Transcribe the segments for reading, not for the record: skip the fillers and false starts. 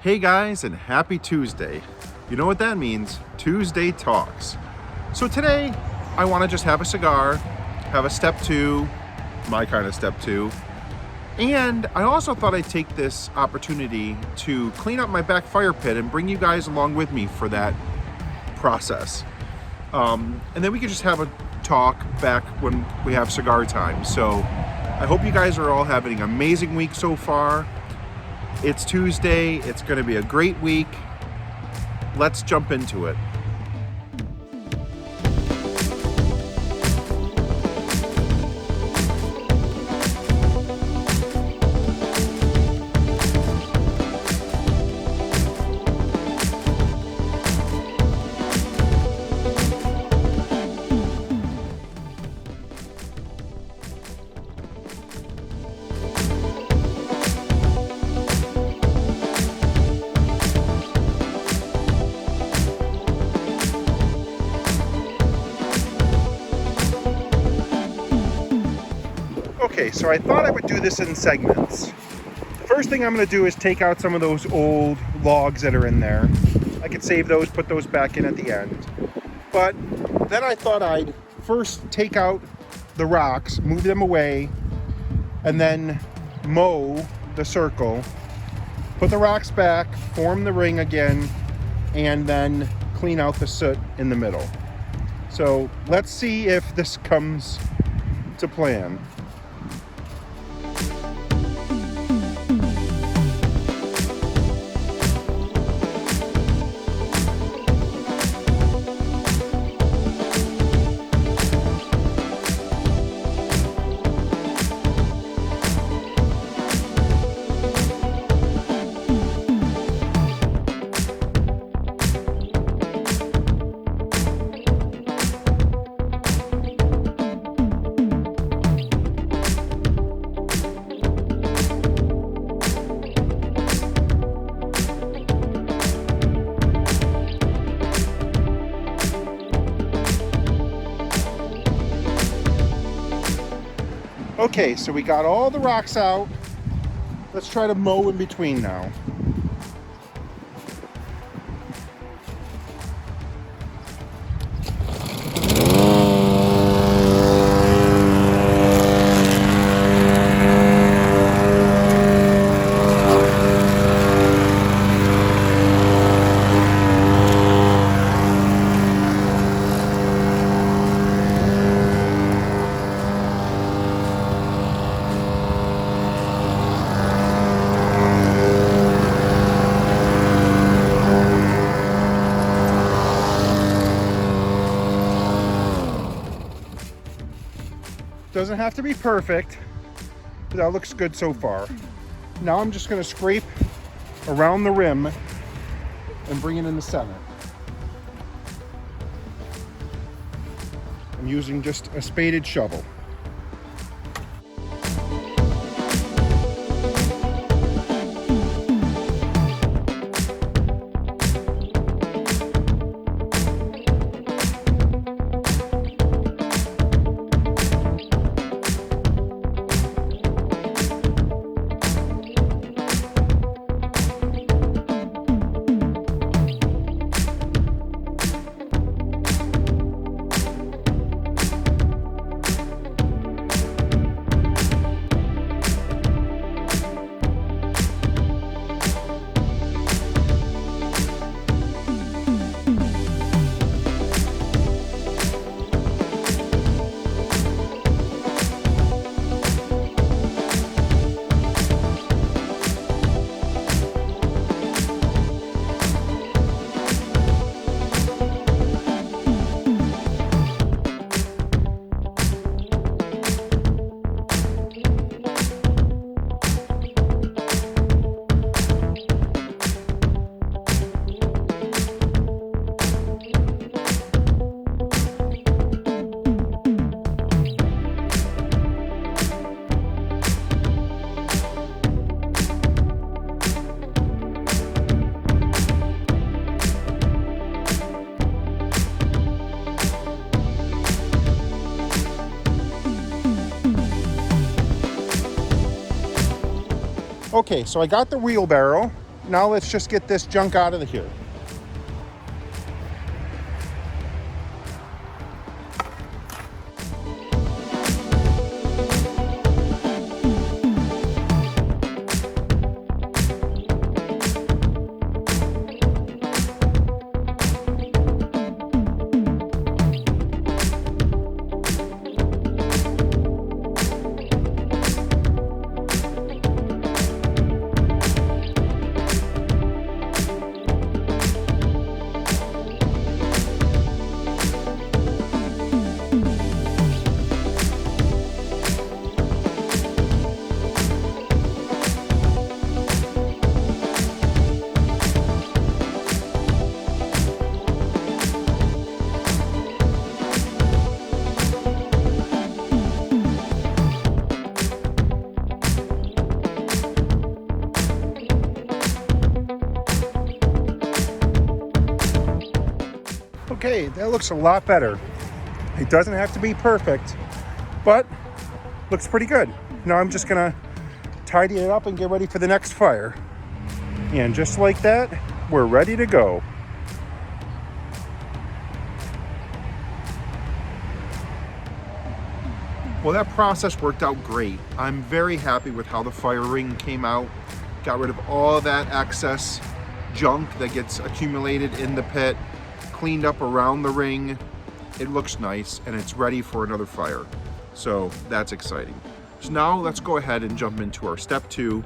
Hey guys, and happy Tuesday. You know what that means? Tuesday Talks. So today, I want to just have a cigar, have a step two, my kind of step two, and I also thought I'd take this opportunity to clean up my back fire pit and bring you guys along with me for that process. And then we could just have a talk back when we have cigar time. So I hope you guys are all having an amazing week so far. It's Tuesday. It's going to be a great week. Let's jump into it. Okay, so I thought I would do this in segments. The first thing I'm going to do is take out some of those old logs that are in there. I could save those, put those back in at the end. But then I thought I'd first take out the rocks, move them away, and then mow the circle, put the rocks back, form the ring again, and then clean out the soot in the middle. So let's see if this comes to plan. Okay, so we got all the rocks out. Let's try to mow in between now. Doesn't have to be perfect, but that looks good so far. Now I'm just going to scrape around the rim and bring it in the center. I'm using just a spaded shovel. Okay, so I got the wheelbarrow Now let's just get this junk out of here. Okay, that looks a lot better. It doesn't have to be perfect, but looks pretty good. Now I'm just gonna tidy it up and get ready for the next fire. And just like that, we're ready to go. Well, that process worked out great. I'm very happy with how the fire ring came out. Got rid of all that excess junk that gets accumulated in the pit. Cleaned up around the ring. It looks nice and it's ready for another fire. So that's exciting. So now let's go ahead and jump into our step 2.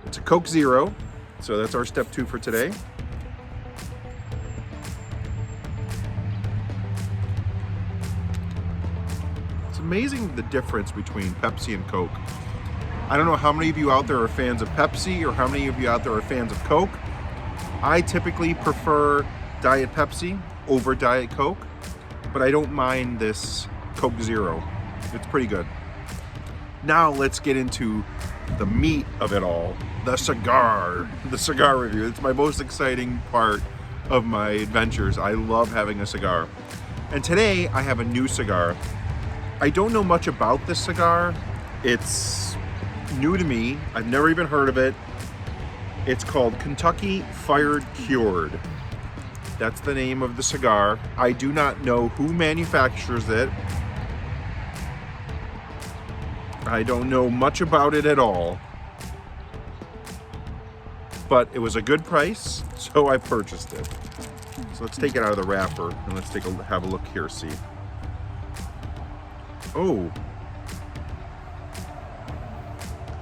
It's a Coke Zero. So that's our step 2 for today. It's amazing the difference between Pepsi and Coke. I don't know how many of you out there are fans of Pepsi or how many of you out there are fans of Coke. I typically prefer Diet Pepsi over Diet Coke, but I don't mind this Coke Zero. It's pretty good. Now let's get into the meat of it all, the cigar review. It's my most exciting part of my adventures. I love having a cigar. And today I have a new cigar. I don't know much about this cigar. It's new to me. I've never even heard of it. It's called Kentucky Fired Cured. That's the name of the cigar. I do not know who manufactures it. I don't know much about it at all. But it was a good price, so I purchased it. So let's take it out of the wrapper and let's have a look here, see. Oh.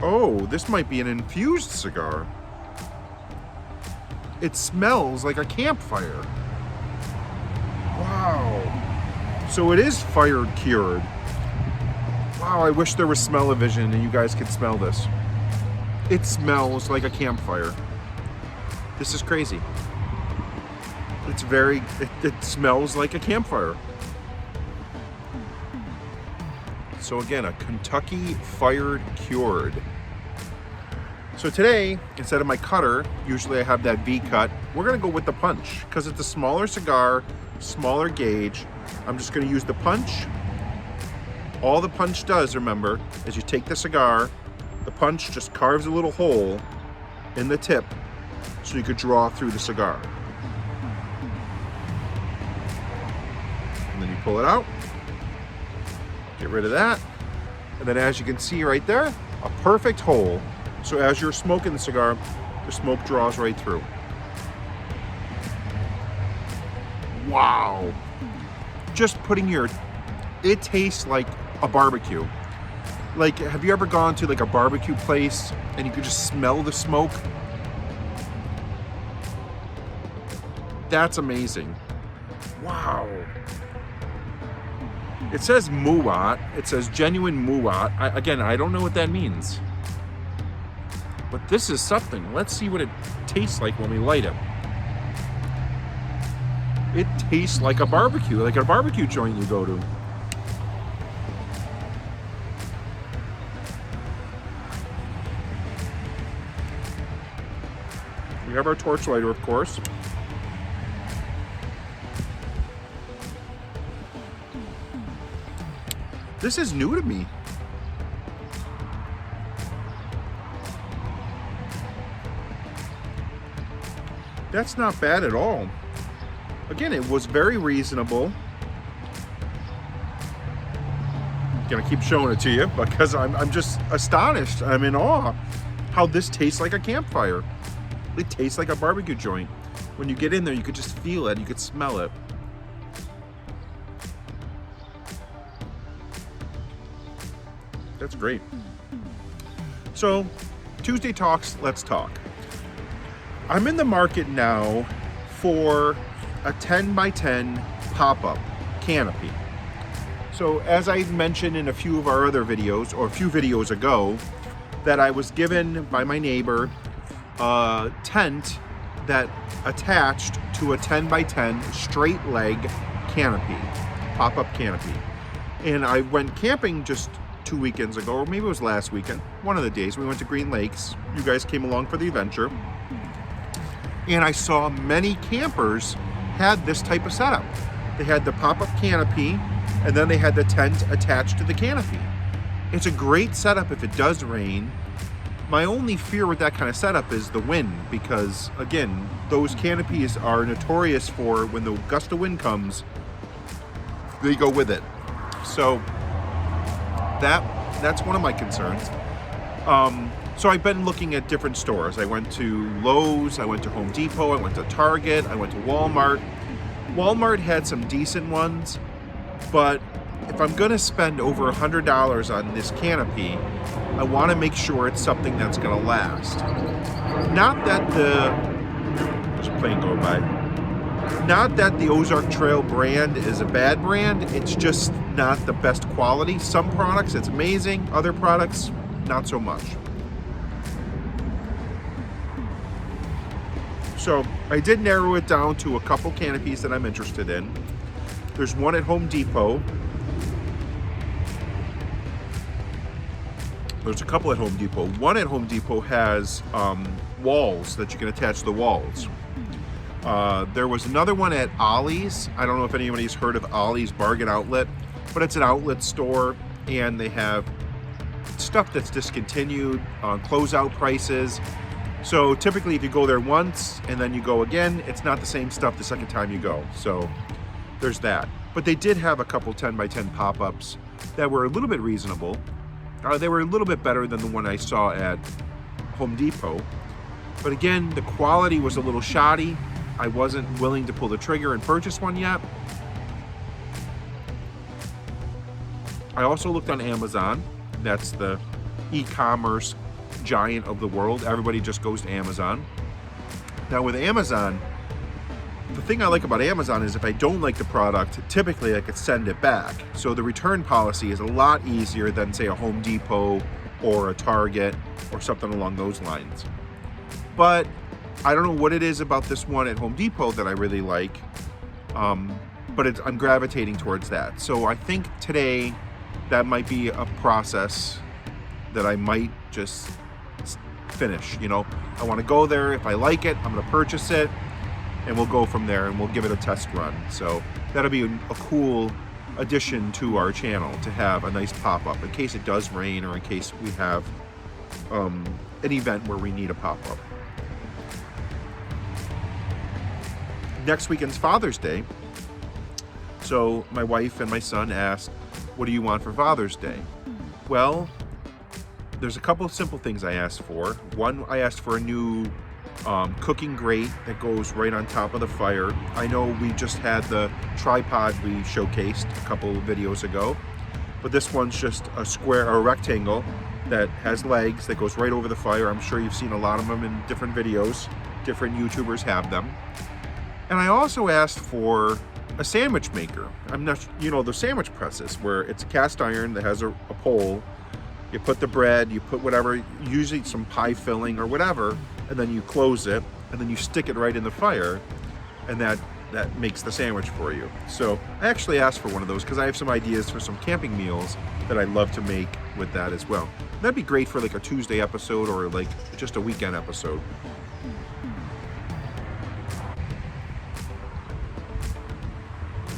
Oh, this might be an infused cigar. It smells like a campfire. Wow. So it is fired cured. Wow, I wish there was smell-o-vision and you guys could smell this. It smells like a campfire. This is crazy. It smells like a campfire. So again, a Kentucky Fired Cured. So today, instead of my cutter, usually I have that V-cut, we're gonna go with the punch because it's a smaller cigar, smaller gauge. I'm just gonna use the punch. All the punch does, remember, is you take the cigar, the punch just carves a little hole in the tip so you could draw through the cigar. And then you pull it out, get rid of that, and then as you can see right there, a perfect hole. So as you're smoking the cigar, the smoke draws right through. Wow. Just it tastes like a barbecue. Like, have you ever gone to like a barbecue place and you could just smell the smoke? That's amazing. Wow. It says Muat. It says genuine Muat. Again, I don't know what that means. But this is something. Let's see what it tastes like when we light it. It tastes like a barbecue joint you go to. We have our torch lighter, of course. This is new to me. That's not bad at all. Again, it was very reasonable. Gonna keep showing it to you because I'm just astonished. I'm in awe how this tastes like a campfire. It tastes like a barbecue joint. When you get in there, you could just feel it. You could smell it. That's great. So, Tuesday Talks, let's talk. I'm in the market now for a 10 by 10 pop-up canopy. So as I mentioned in a few of our other videos, or a few videos ago, that I was given by my neighbor a tent that attached to a 10 by 10 straight leg canopy, pop-up canopy. And I went camping just 2 weekends ago, or maybe it was last weekend, one of the days. We went to Green Lakes. You guys came along for the adventure. And I saw many campers had this type of setup. They had the pop-up canopy, and then they had the tent attached to the canopy. It's a great setup if it does rain. My only fear with that kind of setup is the wind, because again, those canopies are notorious for when the gust of wind comes, they go with it. So that's one of my concerns. So I've been looking at different stores. I went to Lowe's, I went to Home Depot, I went to Target, I went to Walmart. Walmart had some decent ones, but if I'm gonna spend over $100 on this canopy, I wanna make sure it's something that's gonna last. Not that there's a plane going by. Not that the Ozark Trail brand is a bad brand, it's just not the best quality. Some products, it's amazing. Other products, not so much. So I did narrow it down to a couple canopies that I'm interested in. There's one at Home Depot. There's a couple at Home Depot. One at Home Depot has walls that you can attach to the walls. There was another one at Ollie's. I don't know if anybody's heard of Ollie's Bargain Outlet, but it's an outlet store, and they have stuff that's discontinued, closeout prices. So typically if you go there once and then you go again, it's not the same stuff the second time you go. So there's that. But they did have a couple 10 by 10 pop-ups that were a little bit reasonable. They were a little bit better than the one I saw at Home Depot. But again, the quality was a little shoddy. I wasn't willing to pull the trigger and purchase one yet. I also looked on Amazon. That's the e-commerce giant of the world. Everybody just goes to Amazon. Now with Amazon, the thing I like about Amazon is if I don't like the product, typically I could send it back. So the return policy is a lot easier than say a Home Depot or a Target or something along those lines. But I don't know what it is about this one at Home Depot that I really like, but I'm gravitating towards that. So I think today that might be a process that I might just finish. You know, I want to go there. If I like it, I'm going to purchase it, and we'll go from there, and we'll give it a test run. So that'll be a cool addition to our channel to have a nice pop-up in case it does rain or in case we have an event where we need a pop-up. Next weekend's Father's Day. So my wife and my son asked, what do you want for Father's Day? Well, there's a couple of simple things I asked for. One, I asked for a new cooking grate that goes right on top of the fire. I know we just had the tripod we showcased a couple of videos ago, but this one's just a square or a rectangle that has legs that goes right over the fire. I'm sure you've seen a lot of them in different videos. Different YouTubers have them. And I also asked for a sandwich maker. I'm not, you know, the sandwich presses where it's a cast iron that has a pole. You put the bread, you put whatever, usually some pie filling or whatever, and then you close it, and then you stick it right in the fire, and that makes the sandwich for you. So I actually asked for one of those because I have some ideas for some camping meals that I'd love to make with that as well. That'd be great for like a Tuesday episode or like just a weekend episode.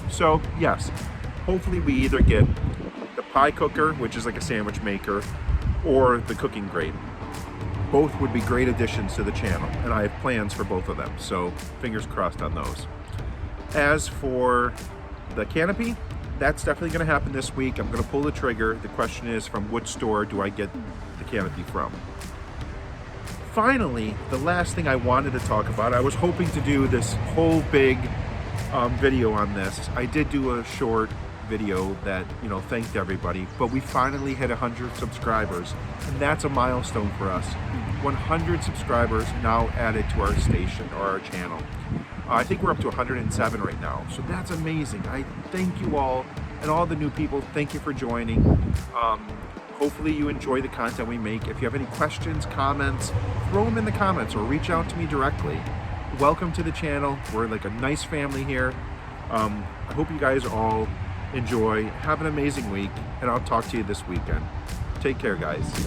So yes, hopefully we either get the pie cooker, which is like a sandwich maker, or the cooking grate. both would be great additions to the channel, and I have plans for both of them, so fingers crossed on those. As for the canopy, that's definitely going to happen this week. I'm going to pull the trigger. The question is, from which store do I get the canopy from? Finally, the last thing I wanted to talk about, I was hoping to do this whole big video on this. I did do a short video that, you know, thanked everybody, but we finally hit 100 subscribers, and that's a milestone for us. 100 subscribers now added to our station or our channel. I think we're up to 107 right now, so that's amazing. I thank you all, and all the new people, thank you for joining. Hopefully you enjoy the content we make. If you have any questions, comments, throw them in the comments or reach out to me directly. Welcome to the channel. We're like a nice family here. I hope you guys all enjoy. Have an amazing week, and I'll talk to you this weekend. Take care, guys.